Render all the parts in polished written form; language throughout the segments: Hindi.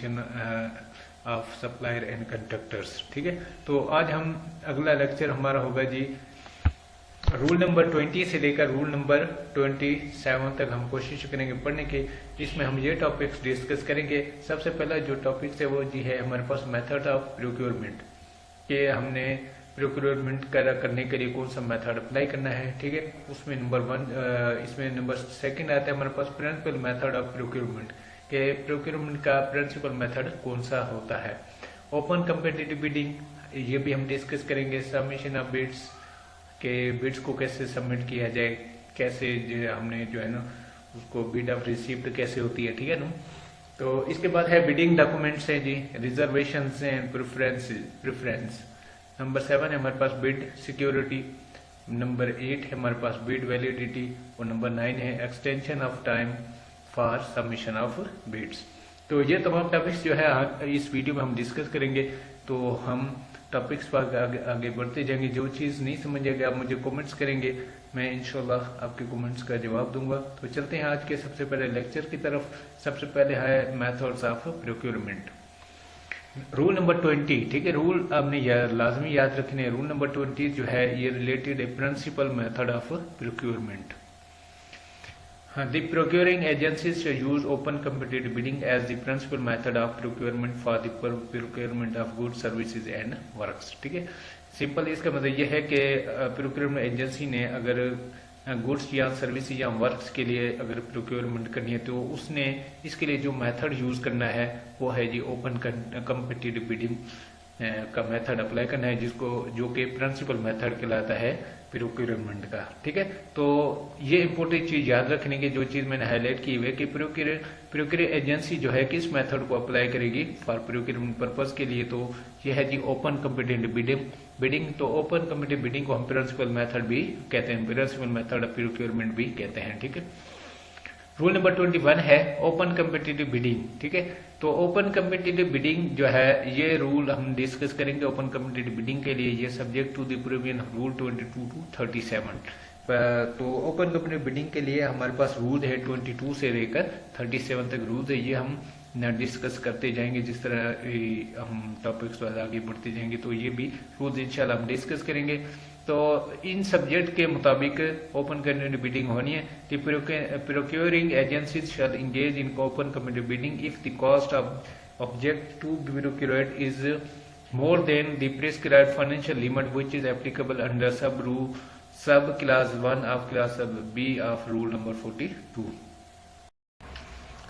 Competition of supplier and conductors. ठीक है, तो आज हम अगला लेक्चर हमारा होगा जी रूल नंबर 20 से लेकर रूल नंबर 27 तक हम कोशिश करेंगे पढ़ने की, जिसमें हम ये टॉपिक्स डिस्कस करेंगे। सबसे पहला जो टॉपिक है वो जी है हमारे पास मेथड ऑफ प्रोक्योरमेंट, कि हमने प्रोक्योरमेंट करने के लिए कौन सा मेथड अप्लाई करना है। ठीक है, उसमें नंबर 1 इसमें नंबर 2 आता है हमारे पास प्रिंसिपल मेथड ऑफ प्रोक्योरमेंट, के प्रोक्योरमेंट का प्रिंसिपल मेथड कौन सा होता है। ओपन कम्पिटिटिव बिडिंग, ये भी हम डिस्कस करेंगे। सबमिशन ऑफ बिड्स, के बिड्स को कैसे सबमिट किया जाए, कैसे जो हमने जो है ना उसको बिड ऑफ रिसिप्ट कैसे होती है। ठीक है ना, तो इसके बाद है बिडिंग डॉक्यूमेंट्स है जी, रिजर्वेशन एंड प्रेफरेंस। नंबर 7 है हमारे पास बिड सिक्योरिटी, नंबर 8 है हमारे पास बिड वैलिडिटी, और नंबर 9 है extension of time for submission of bids. तो ये तमाम टॉपिक्स जो है इस वीडियो में हम डिस्कस करेंगे। तो हम टॉपिक्स पर आगे बढ़ते जाएंगे। जो चीज़ नहीं समझेगा आप मुझे कमेंट्स करेंगे, मैं इंशाल्लाह आपके कमेंट्स का जवाब दूंगा। तो चलते हैं आज के सबसे पहले लेक्चर की तरफ। सबसे पहले है methods of procurement. Rule number 20, ठीक है, रूल आपने लाजमी याद रखने। रूल नंबर 20 जो है ये रिलेटेड है principal method of procurement. The procuring agencies shall use open competitive bidding as the principal method of procurement for the procurement of goods, services and works। ठीक है, सिंपल इसका मतलब यह है कि प्रोक्योरमेंट एजेंसी ने अगर गुड्स या सर्विस या वर्क्स के लिए अगर प्रोक्योरमेंट करनी है तो उसने इसके लिए जो मेथड यूज करना है वो है जी ओपन कम्पिटिटिव बिडिंग का मेथड अप्लाई करना है, जिसको जो कि प्रिंसिपल मेथड कहलाता है प्रोक्योरमेंट का। ठीक है, तो ये इंपॉर्टेंट चीज याद रखने की, जो चीज मैंने हाईलाइट की हुई है कि प्रोक्योर एजेंसी जो है किस मेथड को अप्लाई करेगी फॉर प्रोक्योरमेंट पर्पज के लिए, तो यह है जी ओपन कम्पिटिटिव बिडिंग। तो ओपन कम्पिटिटिव बिडिंग को हम प्रिंसिपल मेथड भी कहते हैं, प्रिंसिपल मेथड ऑफ प्रोक्योरमेंट भी कहते हैं। ठीक है, रूल नंबर 21 है ओपन कम्पिटिटिव बिडिंग। ठीक है, तो ओपन कम्पिटिटिव बिडिंग जो है ये रूल हम डिस्कस करेंगे। ओपन कम्पिटिटिव बिडिंग के लिए ये subject to the provision rule 22 to 37। तो ओपन कम्पिटिटिव बिडिंग के लिए हमारे पास रूल है 22 से लेकर 37 तक रूल है। ये हम डिस्कस करते जाएंगे जिस तरह हम टॉपिक्स वाले आगे बढ़ते जाएंगे, तो ये भी रूल्स इंशाल्लाह हम डिस्कस करेंगे। तो इन सब्जेक्ट के मुताबिक ओपन कम्पिटिटिव बिडिंग होनी है। The procuring agencies shall engage in open competitive bidding if the cost of object to be procured is more than the prescribed financial limit which is applicable under sub class 1 of class B of rule number 42।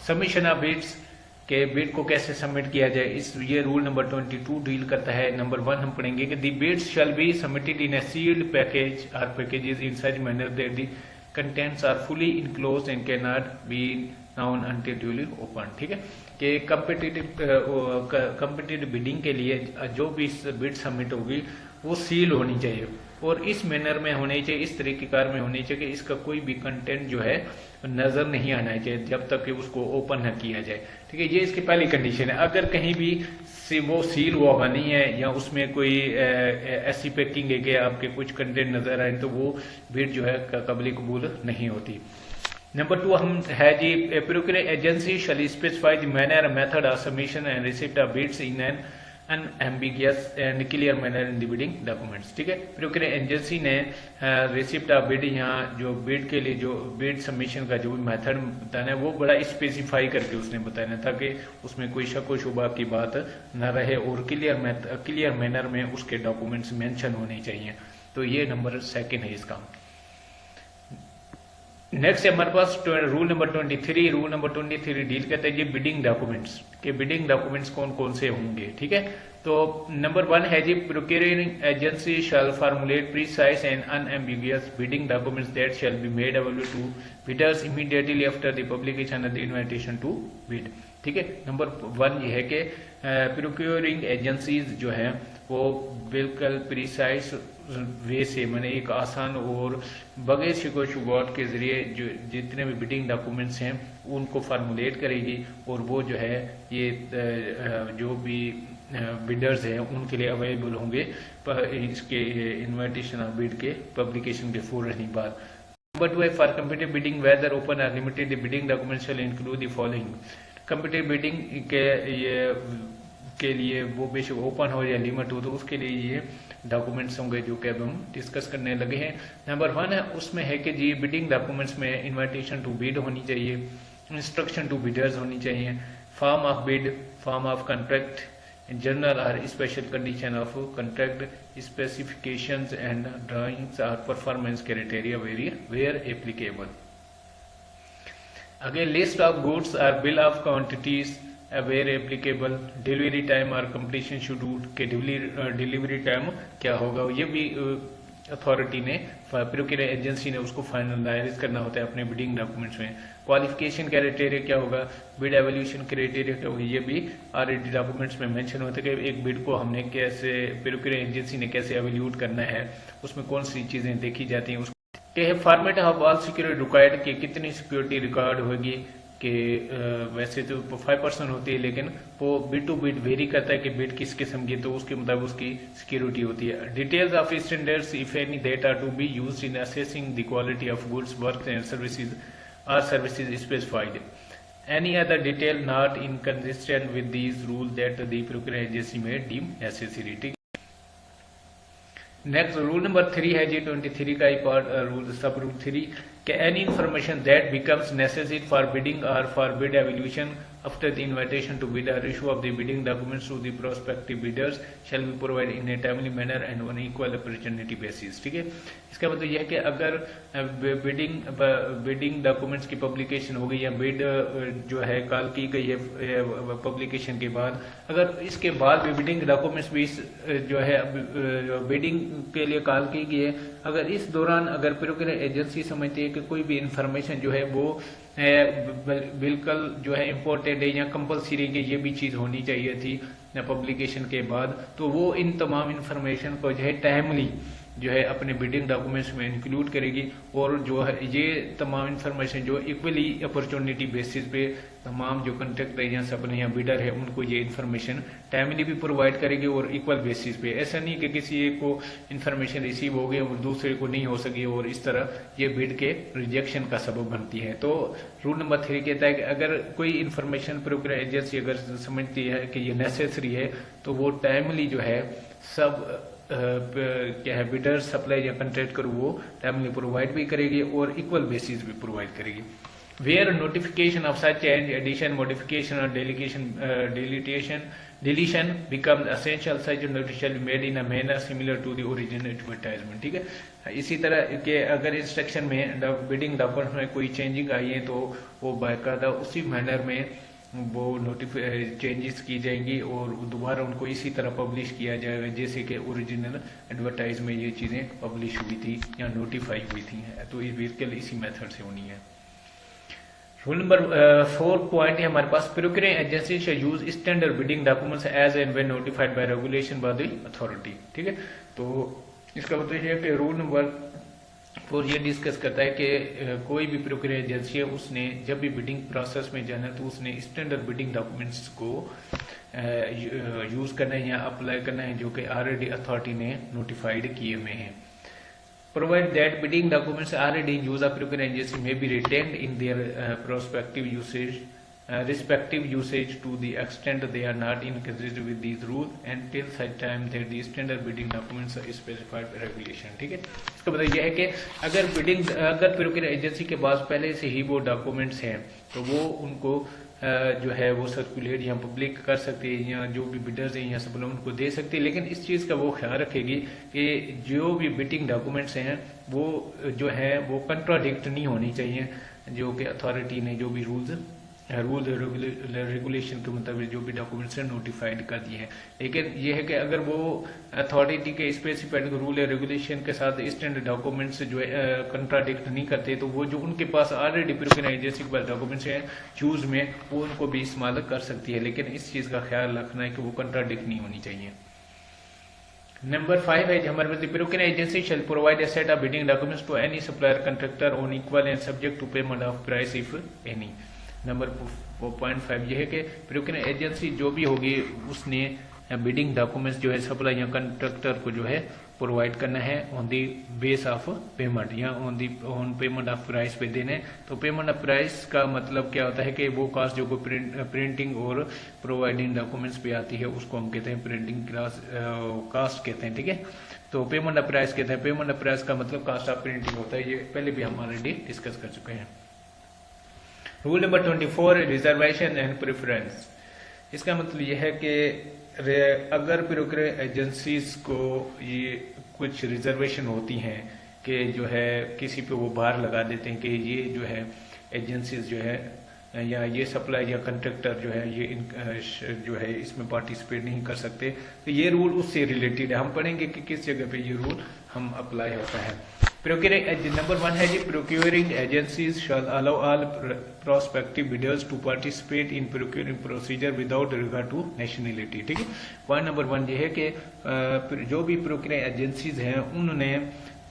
Submission of bids के बिड को कैसे सबमिट किया जाए, इस ये रूल नंबर 22 डील करता है। नंबर 1 हम पढ़ेंगे कि the bids shall be submitted in a sealed package और packages in such manner that the contents are fully enclosed and can not be known until duly open. ठीक है, कि कम्पिटिटिव बिडिंग के लिए जो भी बिड सबमिट होगी वो सील होनी चाहिए और इस मैनर में होनी चाहिए, इस तरीकेकार में होनी चाहिए कि इसका कोई भी कंटेंट जो है नजर नहीं आना चाहिए जब तक कि उसको ओपन न किया जाए। ठीक है, ये इसकी पहली कंडीशन है। अगर कहीं भी वो सील हुआ नहीं है या उसमें कोई ऐसी पैकिंग है कि आपके कुछ कंटेंट नजर आए तो वो बिड जो है काबिल कबूल नहीं होती। नंबर 2 हम है जी procuring agency shall specify the manner method of submission and receipt of bids in an unambiguous and clear manner in the bidding documents. ठीक है, प्रोक्योरिंग एजेंसी ने रिसिप्ट ऑफ बिड या जो बिड के लिए जो बिड सबमिशन का जो मेथड बताना है वो बड़ा स्पेसिफाई करके उसने बताना है, ताकि उसमें कोई शक व शुबा की बात न रहे और क्लियर मैनर में उसके डॉक्यूमेंट्स मेंशन होने चाहिए। तो ये नंबर 2 है इसका। नेक्स्ट है हमारे पास rule number 23। Rule number 23 deal करता है ये बिडिंग डॉक्यूमेंट्स के बिडिंग डॉक्यूमेंट्स कौन कौन से होंगे। ठीक है, तो नंबर 1 है जी procuring agency shall formulate precise and unambiguous bidding documents that shall be made available to bidders immediately after the publication of the invitation to bid. ठीक है, नंबर 1 ये है कि प्रोक्योरिंग एजेंसीज जो है वो बिल्कुल प्रीसाइज वे से मैंने एक आसान और बगैर शिको शुबात के जरिए जो जितने भी बिडिंग डॉक्यूमेंट्स हैं उनको फार्मुलेट करेगी और वो जो है ये जो भी बिडर्स हैं उनके लिए अवेलेबल होंगे इसके इन्विटेशन ऑफ बिड के पब्लिकेशन के फौरन ही बाद। नंबर 2 है for competitive bidding whether open और limited the bidding documents shall include the following computer bidding के लिए वो बेशक ओपन हो या लिमिट हो, तो उसके लिए ये डॉक्यूमेंट्स होंगे जो कि अब हम डिस्कस करने लगे हैं। नंबर 1 है, उसमें है कि जी बिडिंग डॉक्यूमेंट्स में इन्विटेशन टू बिड होनी चाहिए, इंस्ट्रक्शन टू बिडर्स होनी चाहिए, form of bid, form of contract, general और special condition of contract, specifications and drawings और performance criteria where applicable. Again list of goods और bill of quantities where applicable, delivery time और कंप्लीशन शेड्यूल के डिलीवरी टाइम क्या होगा, ये भी अथॉरिटी ने प्रोक्योर एजेंसी ने उसको फाइनलाइज करना होता है अपने बिडिंग डॉक्यूमेंट्स में। क्वालिफिकेशन क्राइटेरिया क्या होगा, बिड एवोल्यूशन क्राइटेरिया क्या होगा, ये भी ऑलरेडी डॉक्यूमेंट्स में मेंशन होता है कि एक बिड को हमने कैसे, प्रोक्योर एजेंसी ने कैसे एवोल्यूट करना है, उसमें कौन सी चीजें देखी जाती हैं। उसके format of all security required कि कितनी सिक्योरिटी रिकॉर्ड होगी, कि वैसे तो 5% होती है, लेकिन वो बिड टू बिड वेरी करता है कि बिड किस किस्म की, तो उसके मुताबिक उसकी सिक्योरिटी होती है। Details of standards if any that are to be used in assessing the quality of goods, work and services are services specified. Any other detail not inconsistent with these rule that the procure agency may deem necessary. Next rule number 3 है जी 23 का एक और रूल, सब रूल 3 कि any information that becomes necessary for bidding और for bid evaluation after the invitation to bid और issue of the bidding documents to the prospective bidders shall be provide in a timely manner and on equal opportunity basis. ठीक है, इसका मतलब यह है कि अगर बिडिंग डॉक्यूमेंट्स की पब्लिकेशन हो गई या बिड जो है कॉल की गई है पब्लिकेशन के बाद, अगर इसके बाद भी बिडिंग डॉक्यूमेंट्स भी जो है बिडिंग के लिए कॉल की गई है, अगर इस दौरान अगर प्रोक्योर एजेंसी समझती है कि कोई भी इंफॉर्मेशन जो है वो बिल्कुल जो है इम्पोर्टेंट है या कंपलसरी कि ये भी चीज होनी चाहिए थी पब्लिकेशन के बाद, तो वो इन तमाम इंफॉर्मेशन को जो है टाइमली जो है अपने बिडिंग डॉक्यूमेंट्स में इंक्लूड करेगी, और जो है ये तमाम इंफॉर्मेशन जो इक्वली अपॉर्चुनिटी बेसिस पे तमाम जो कॉन्ट्रैक्टर या सप्लायर या बिडर है उनको ये इंफॉर्मेशन टाइमली भी प्रोवाइड करेगी और इक्वल बेसिस पे। ऐसा नहीं कि किसी एक को इंफॉर्मेशन रिसीव हो गई और दूसरे को नहीं हो सकी और इस तरह ये बिड के रिजेक्शन का सबब बनती है। तो रूल नंबर 3 कहता है कि अगर कोई इंफॉर्मेशन प्रोक्योर एजेंसी अगर समझती है कि ये नेसेसरी है, तो वो टाइमली जो है सब क्या है बिडर, सप्लाई या कॉन्ट्रैक्टर वो टाइमली प्रोवाइड भी करेगी और इक्वल बेसिस भी प्रोवाइड करेगी। Where notification of such change, addition, modification और deletion becomes essential, such notice shall be made in a manner similar to the original advertisement. ठीक है, इसी तरह के अगर इंस्ट्रक्शन में बिडिंग डॉक्यूमेंट में कोई चेंजिंग आई है तो वो बाकायदा उसी मैनर में वो चेंजेस की जाएंगी और दोबारा उनको इसी तरह पब्लिश किया जाएगा जैसे कि ओरिजिनल एडवर्टाइज में ये चीजें पब्लिश हुई थी या नोटिफाई हुई थी। तो इस बिल्कुल इसी मेथड से होनी है। रूल नंबर 4 पॉइंट है हमारे पास, procure agency shall use standard bidding documents as and when notified by regulation by the authority. ठीक है, तो इसका मतलब है कि रूल नंबर 4 ये डिस्कस करता है कि कोई भी प्रोक्योर एजेंसी है उसने जब भी बिडिंग प्रोसेस में जाना है तो उसने स्टैंडर्ड बिडिंग डॉक्यूमेंट्स को यूज करना है या अप्लाई करना है जो कि ऑलरेडी अथॉरिटी ने नोटिफाइड किए हुए हैं। Provide that bidding documents already in use of procurement agency may be retained in their respective usage to the extent they are not inconsistent with these rules until such time that the standard bidding documents are specified by regulation। ठीक है, इसका मतलब यह है कि अगर प्रोक्योर एजेंसी के पास पहले से ही वो डॉक्यूमेंट्स हैं तो वो उनको जो है वो सर्कुलेट या पब्लिक कर सकते हैं या जो भी बिडर्स हैं या सप्लायर उनको दे सकते हैं, लेकिन इस चीज़ का वो ख्याल रखेगी कि जो भी बिडिंग डॉक्यूमेंट्स हैं वो जो है वो कंट्राडिक्ट नहीं होनी चाहिए, जो कि अथॉरिटी ने जो भी रूल रेगुलेशन के मुताबिक जो भी डॉक्यूमेंट्स हैं नोटिफाइड कर दिए हैं। लेकिन यह है कि अगर वो अथॉरिटी के स्पेसिफाइड रूल या रेगुलेशन के साथ स्टैंडर्ड डॉक्यूमेंट्स जो है कंट्राडिक्ट नहीं करते, तो वो जो उनके पास ऑलरेडी प्रोक्योर एजेंसी के पास डॉक्यूमेंट्स हैं यूज में वो उनको भी इस्तेमाल कर सकती है, लेकिन इस चीज का ख्याल रखना है कि वो कंट्राडिक्ट नहीं होनी चाहिए। नंबर 5 है हमारे पास, procure agency shall provide a set of bidding documents to any supplier contractor on equal and subject to payment of price if any. Number 4.5 यह है कि प्रोक्योर एजेंसी जो भी होगी उसने बिडिंग डॉक्यूमेंट्स जो है सप्लाई या कॉन्ट्रैक्टर को जो है प्रोवाइड करना है on the base of payment या ऑन पेमेंट ऑफ प्राइस पे देने। तो पेमेंट ऑफ प्राइस का मतलब क्या होता है कि वो कास्ट जो प्रिंटिंग और प्रोवाइडिंग डॉक्यूमेंट्स पे आती है उसको हम कहते हैं प्रिंटिंग कास्ट कहते हैं, ठीक है। तो पेमेंट ऑफ प्राइस कहते हैं, पेमेंट ऑफ प्राइस का मतलब कास्ट ऑफ प्रिंटिंग होता है, ये पहले भी हम ऑलरेडी डिस्कस कर चुके हैं। Rule number 24 reservation and preference. इसका मतलब यह है कि अगर प्रोक्योर एजेंसीज को ये कुछ रिजर्वेशन होती हैं कि जो है किसी पे वो बार लगा देते हैं कि ये जो है एजेंसीज जो है या ये सप्लाई या कंट्रैक्टर जो है ये जो है इसमें पार्टिसिपेट नहीं कर सकते, तो ये रूल उससे रिलेटेड है। हम पढ़ेंगे कि किस जगह पे ये रूल हम अप्लाई होता है। नंबर 1 है जी, procuring agencies shall allow all prospective bidders to participate in procuring procedure without regard to nationality, ठीक है। पॉइंट नंबर 1 ये है कि जो भी प्रोक्योरिंग एजेंसीज हैं उन्होंने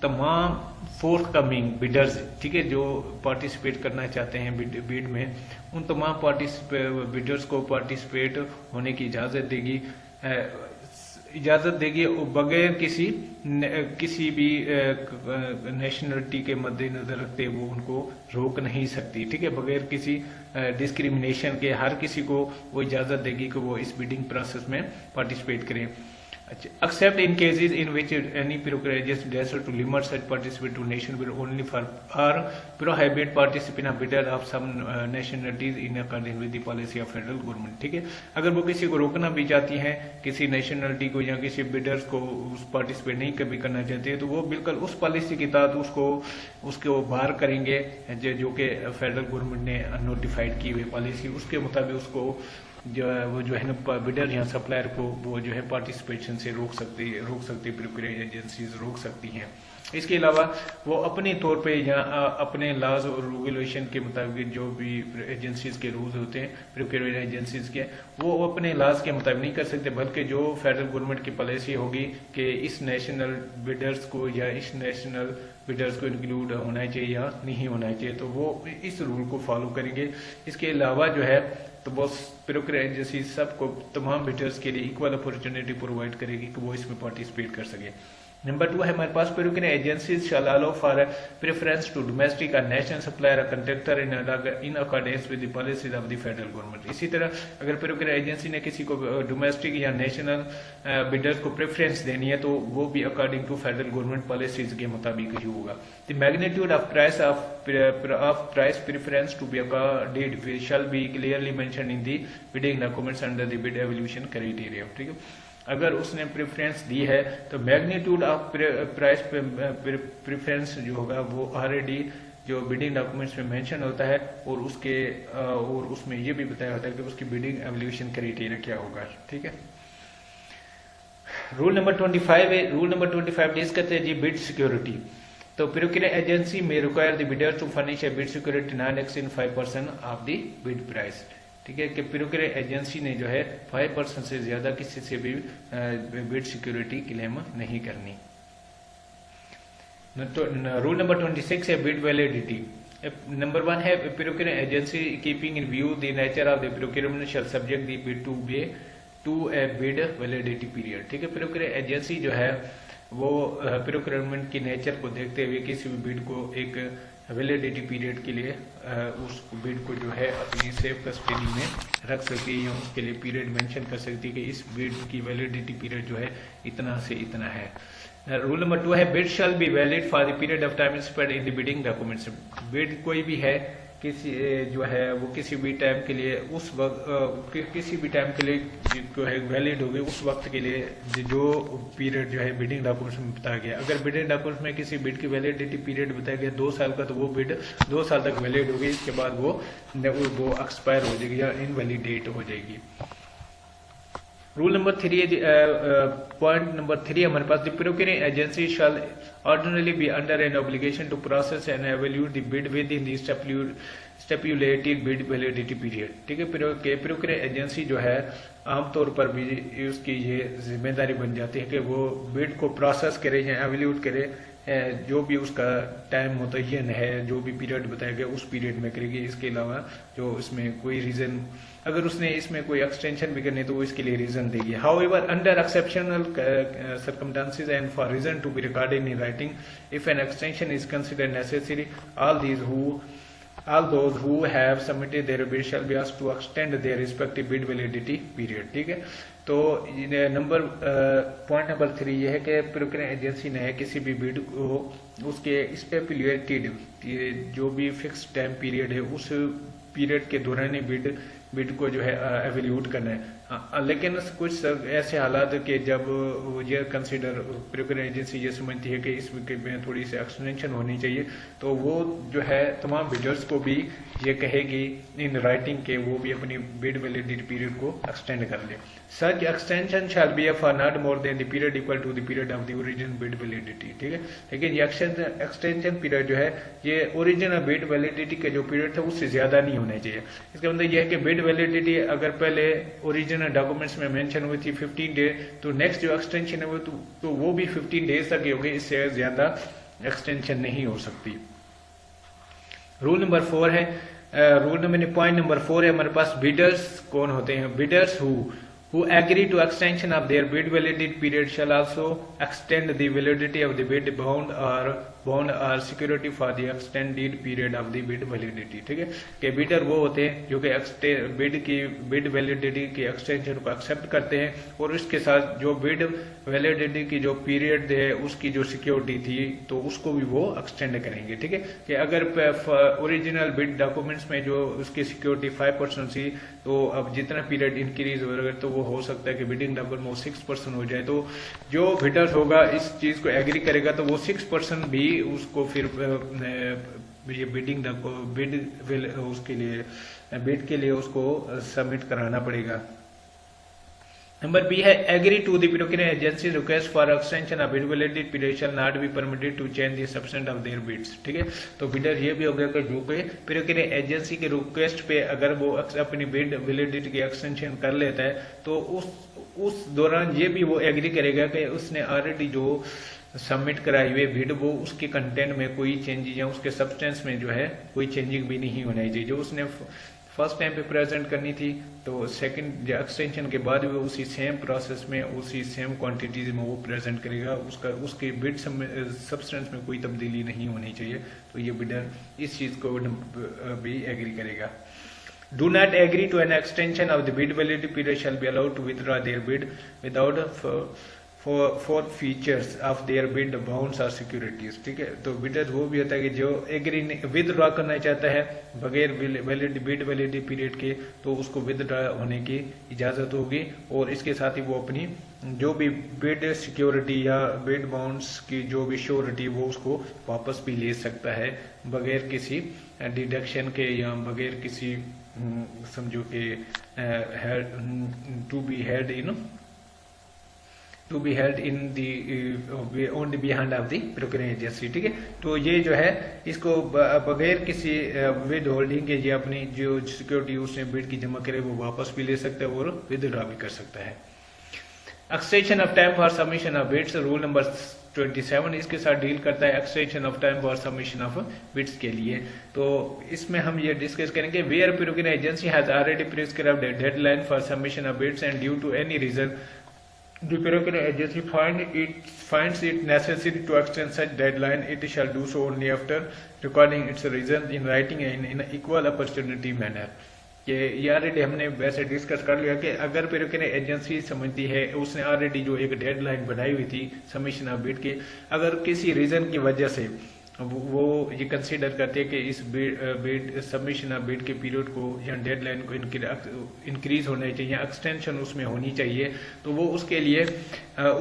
तमाम फोर्थ कमिंग बिडर्स, ठीक है, जो पार्टिसिपेट करना चाहते हैं बिड में, उन तमाम बिडर्स को पार्टिसिपेट होने की इजाजत देगी बगैर किसी भी नेशनलिटी के मद्देनजर रखते वो उनको रोक नहीं सकती, ठीक है। बगैर किसी डिस्क्रिमिनेशन के हर किसी को वो इजाजत देगी कि वो इस बिडिंग प्रोसेस में पार्टिसिपेट करें। Except in cases in which any procurages desire to limit such participation to nation will only for or prohibit participation of bidder of some nationalities in accordance with the policy of federal government, ठीक है। अगर वो किसी को रोकना भी चाहती हैं, किसी नेशनलिटी को या किसी बिडर्स को उस पार्टिसिपेट नहीं कभी करना चाहते हैं, तो वो बिल्कुल उस पॉलिसी के तहत उसको बाहर करेंगे जो कि फेडरल गवर्नमेंट ने नोटिफाइड की हुई पॉलिसी, उसके मुताबिक उसको वो जो है ना बिडर या सप्लायर को वो जो है पार्टिसिपेशन से रोक सकती प्रोक्योरिंग एजेंसीज रोक सकती हैं। इसके अलावा वो अपने तौर पे या अपने लॉज और रेगुलेशन के मुताबिक जो भी एजेंसीज के रूल्स होते हैं प्रोक्योरिंग एजेंसीज के, वो अपने लॉज के मुताबिक नहीं कर सकते, बल्कि जो फेडरल गवर्नमेंट की पॉलिसी होगी कि इस नेशनल बिडर्स को या इस नेशनल बिडर्स को इंक्लूड होना चाहिए या नहीं होना चाहिए, तो वो इस रूल को फॉलो करेंगे। इसके अलावा जो है तो वो प्रोक्योरिंग एजेंसी सबको तमाम बिडर्स के लिए इक्वल अपॉर्चुनिटी प्रोवाइड करेगी कि वो इसमें पार्टिसिपेट कर सके। नंबर 2 है हमारे पास, procuring agencies shall allow for preference to domestic और नेशनल सप्लायर और contractor in accordance with the policies of the federal government. इसी तरह अगर प्रोक्योरिंग एजेंसी ने किसी को डोमेस्टिक या नेशनल बिडर्स को प्रेफरेंस देनी है तो वो भी according to federal government policies के मुताबिक ही होगा। The magnitude of price preference to be accorded shall be clearly mentioned in the bidding documents under the bid evaluation criteria, ठीक है। अगर उसने प्रेफरेंस दी है तो मैग्नीट्यूड ऑफ प्राइस प्रेफरेंस जो होगा वो ऑलरेडी जो बिडिंग डॉक्यूमेंट्स में मेंशन होता है और उसमें ये भी बताया होता है कि उसकी बिडिंग एवल्यूशन क्राइटेरिया क्या होगा, ठीक है। रूल नंबर 25 है, रूल नंबर 25 डिस्कस करते हैं जी बिड सिक्योरिटी। तो procuring agency may require the bidder to furnish a bid security not exceed 5% of the bid price, ठीक है, कि प्रोक्योरिंग एजेंसी ने जो है 5% से ज्यादा किसी से भी बिड सिक्योरिटी क्लेम नहीं करनी। रूल नंबर 26 है बिड वैलिडिटी। नंबर 1 है procuring agency keeping in view the nature of the procurement shall subject the bid to a bid validity period, ठीक है। प्रोक्योरिंग एजेंसी जो है वो प्रोक्योरमेंट की नेचर को देखते हुए किसी भी बिड को एक वैलिडिटी पीरियड के लिए उस बिड को जो है अपनी सेफ कस्टडी में रख सकती है या उसके लिए पीरियड मेंशन कर सकती है कि इस बिड की वैलिडिटी पीरियड जो है इतना से इतना है। रूल नंबर 2 है bid shall be valid for the period of time spend in the bidding documents. Bid कोई भी है किसी जो है वो किसी भी टाइम के लिए उस वक्त किसी भी टाइम के लिए जो है वैलिड होगी उस वक्त के लिए जो पीरियड जो है बिडिंग डॉक्यूमेंट्स में बताया गया। अगर बिडिंग डॉक्यूमेंट्स में किसी बिड की वैलिडिटी पीरियड बताया गया 2 साल का, तो वो बिड 2 साल तक वैलिड होगी, इसके बाद वो एक्सपायर हो जाएगी या इनवैलिडेट हो जाएगी। रूल नंबर 3 पॉइंट नंबर 3 हमारे पास, the procuring agency shall ordinarily be under an obligation to process and evaluate the bid within the stipulated bid validity period, ठीक है। प्रोक्योरिंग एजेंसी जो है आमतौर पर भी उसकी ये जिम्मेदारी बन जाती है कि वो बिड को प्रोसेस करे या एवेल्यूट करे जो भी उसका टाइम मुतय्यन है, जो भी पीरियड बताया गया उस पीरियड में करेगी। इसके अलावा जो इसमें कोई रीजन, अगर उसने इसमें कोई एक्सटेंशन भी करनी तो वो इसके लिए रीजन देगी। However under exceptional circumstances and for reason to be recorded in writing, if an extension is considered necessary, all those who have submitted their bid shall be asked to extend their respective bid validity period। ठीक है, तो पॉइंट नंबर 3 ये है कि प्रोक्योरिंग एजेंसी ने किसी भी बिड को उसके स्पेकुलेटेड जो भी फिक्स टाइम पीरियड है उस पीरियड के दौरान बिड को जो है एवेल्यूट करना है। लेकिन कुछ ऐसे हालात के जब ये कंसिडर प्रोक्योरिंग एजेंसी ये समझती है कि इसमें थोड़ी सी एक्सटेंशन होनी चाहिए, तो वो जो है तमाम बिडर्स को भी ये कहेगी इन राइटिंग के वो भी अपनी बिड वैलिडिटी पीरियड को एक्सटेंड कर ले। Such extension shall be for not more than the period equal to the period of the original bid validity. ठीक है, लेकिन ये एक्सटेंशन पीरियड जो है ये ओरिजिनल बिड वैलिडिटी के जो पीरियड था उससे ज्यादा नहीं होना चाहिए। इसका मतलब यह है कि बिड वैलिडिटी अगर पहले ओरिजिनल डॉक्यूमेंट्स में मेंशन हुई थी 15 डे, तो नेक्स्ट जो एक्सटेंशन है वो भी 15 डेज तक ही होगी, इससे ज्यादा एक्सटेंशन नहीं हो सकती। रूल नंबर 4 है, पॉइंट नंबर 4 है हमारे पास बिडर्स कौन होते हैं। Bidders who agree to extension of their bid validity period shall also extend the validity of the bid bond or security for the extended period of the bid validity। ठीक है, कि बिडर वो होते हैं जो कि बिड वैलिडिटी की एक्सटेंशन को एक्सेप्ट करते हैं और इसके साथ जो बिड वैलिडिटी की जो पीरियड है उसकी जो सिक्योरिटी थी तो उसको भी वो एक्सटेंड करेंगे। ठीक है, कि अगर ओरिजिनल बिड डॉक्यूमेंट्स में जो उसकी सिक्योरिटी 5% थी, तो अब जितना पीरियड इंक्रीज होगा तो वो हो सकता है कि बिडिंग डॉक्यूमेंट में 6% हो जाए। तो जो बिडर होगा इस चीज को एग्री करेगा तो वो 6% भी उसको फिर ये बिड उसके लिए बिड के लिए उसको सबमिट कराना पड़ेगा। नंबर बी है agree to the procuring agency request for extension of bid validity period shall not be permitted to change the substance of their bids. ठीक है, तो बिडर ये भी हो गया कि जो कोई प्रोक्योरिंग एजेंसी के रिक्वेस्ट पे अगर वो अपनी बिड वैलिडिटी की एक्सटेंशन कर लेता है तो उस दौरान ये भी वो एग्री करेगा कि उसने ऑलरेडी जो सबमिट कराई हुई बिड वो उसके कंटेंट में कोई चेंजेस या उसके सब्सटेंस में जो है कोई चेंजिंग भी नहीं होना चाहिए। जो उसने फर्स्ट टाइम पे प्रेजेंट करनी थी तो सेकंड एक्सटेंशन के बाद भी उसी सेम प्रोसेस में उसी सेम क्वांटिटीज में वो प्रेजेंट करेगा, उसके बिड सब्सटेंस में कोई तब्दीली नहीं होनी चाहिए। तो ये बिडर इस चीज को भी एग्री करेगा। Do not agree to an extension of the bid validity period shall be allowed to withdraw their bid without for features of their bid bonds or securities। ठीक है, तो बिडर वो भी होता है कि जो एग्री विदड्रॉ करना चाहता है बगैर बिड वैलिडिटी पीरियड के, तो उसको विदड्रॉ होने की इजाजत होगी और इसके साथ ही वो अपनी जो भी बिड सिक्योरिटी या बिड बॉन्ड्स की जो भी श्योरिटी वो उसको वापस भी ले सकता है बगैर किसी डिडक्शन के या बगैर किसी समझो कि to be held in the on the behind of the procuring agency. ठीक है, तो ये जो है इसको बगैर किसी विद होल्डिंग के ये अपनी जो सिक्योरिटी उसने बिड की जमा करे वो वापस भी ले सकता है और विदड्रॉ भी कर सकता है। Extension of time for submission of bids, rule number 27 इसके साथ डील करता है extension of time for submission of bids के लिए। तो इसमें हम ये डिस्कस करेंगे where procuring agency has already prescribed a deadline for submission of bids and due to any reason the procurement agency finds it necessary to extend such deadline, it shall do so only after recording its reasons in writing and in an equal opportunity manner। ये ऑलरेडी हमने वैसे डिस्कस कर लिया कि अगर प्रोक्योरिंग एजेंसी समझती है उसने ऑलरेडी जो एक डेडलाइन बनाई हुई थी सबमिशन ऑफ बिड की, अगर किसी रीजन की वजह से वो ये कंसीडर करते हैं कि इस बिड सबमिशन ऑफ बिड के पीरियड को या डेडलाइन को इंक्रीज होना चाहिए या एक्सटेंशन उसमें होनी चाहिए, तो वो उसके लिए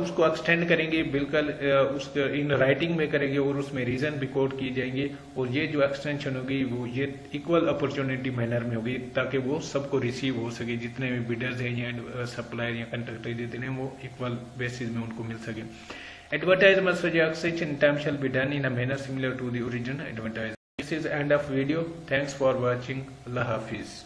उसको एक्सटेंड करेंगे, बिल्कुल उसको इन राइटिंग में करेंगे और उसमें रीजन भी कोट किए जाएंगे और ये जो एक्सटेंशन होगी वो ये इक्वल अपॉर्चुनिटी मैनर में होगी ताकि वो सबको रिसीव हो सके, जितने भी बिडर्स हैं या सप्लायर या कंट्रैक्टर जितने हैं वो इक्वल बेसिस में उनको मिल सके। Advertisement for the extension time shall be done in a manner similar to the original advertisement। This is end of video. Thanks for watching. Allah Hafiz।